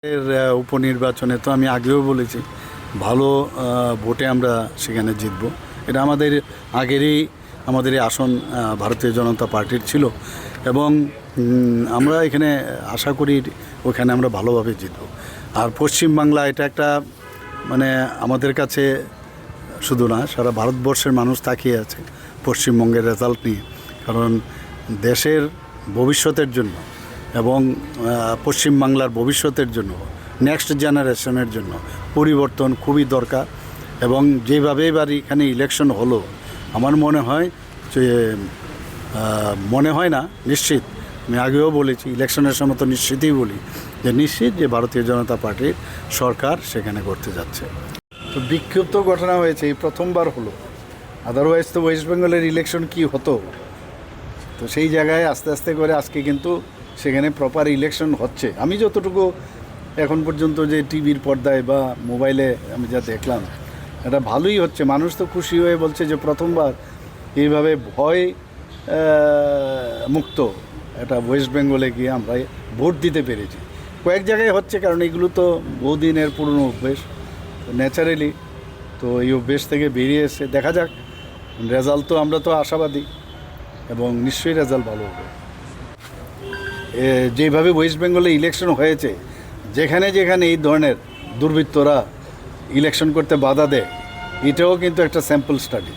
এর উপনির্বাচনে তো আমি আগেও বলেছি ভালো ভোটে আমরা সেখানে জিতব। এটা আমাদের আগেরই আমাদের এই আসন ভারতীয় জনতা পার্টির ছিল এবং আমরা এখানে আশা করি ওখানে আমরা ভালোভাবে জিতব। আর পশ্চিমবাংলা এটা একটা মানে আমাদের কাছে শুধু না, সারা ভারতবর্ষের মানুষ তাকিয়ে আছে পশ্চিমবঙ্গের রেজাল্ট নিয়ে। কারণ দেশের ভবিষ্যতের জন্য এবং পশ্চিমবাংলার ভবিষ্যতের জন্য, নেক্সট জেনারেশনের জন্য পরিবর্তন খুবই দরকার। এবং যেভাবে এবার এখানে ইলেকশন হলো, আমার মনে হয় যে নিশ্চিত, আমি আগেও বলেছি ইলেকশনের সময় তো নিশ্চিতই বলি যে নিশ্চিত যে ভারতীয় জনতা পার্টির সরকার সেখানে করতে যাচ্ছে। তো বিক্ষিপ্ত ঘটনা হয়েছে, এই প্রথমবার হলো, আদারওয়াইজ তো ওয়েস্ট বেঙ্গলের ইলেকশন কি হতো। তো সেই জায়গায় আস্তে আস্তে করে আজকে কিন্তু সেখানে প্রপার ইলেকশন হচ্ছে। আমি যতটুকু এখন পর্যন্ত যে টিভির পর্দায় বা মোবাইলে আমি যা দেখলাম, এটা ভালোই হচ্ছে। মানুষ তো খুশি হয়ে বলছে যে প্রথমবার এইভাবে ভয় মুক্ত এটা ওয়েস্ট বেঙ্গলে গিয়ে আমরা ভোট দিতে পেরেছি। কয়েক জায়গায় হচ্ছে, কারণ এগুলো তো বহুদিনের পুরনো অভ্যেস, তো ন্যাচারালি তো এই অভ্যেস থেকে বেরিয়ে এসে দেখা যাক রেজাল্ট। তো আমরা তো আশাবাদী এবং নিশ্চয়ই রেজাল্ট ভালো হবে। যেভাবে ওয়েস্ট বেঙ্গলে ইলেকশন হয়েছে, যেখানে যেখানে এই ধরনের দুর্বৃত্তরা ইলেকশন করতে বাধা দেয়, এটাও কিন্তু একটা স্যাম্পল স্টাডি।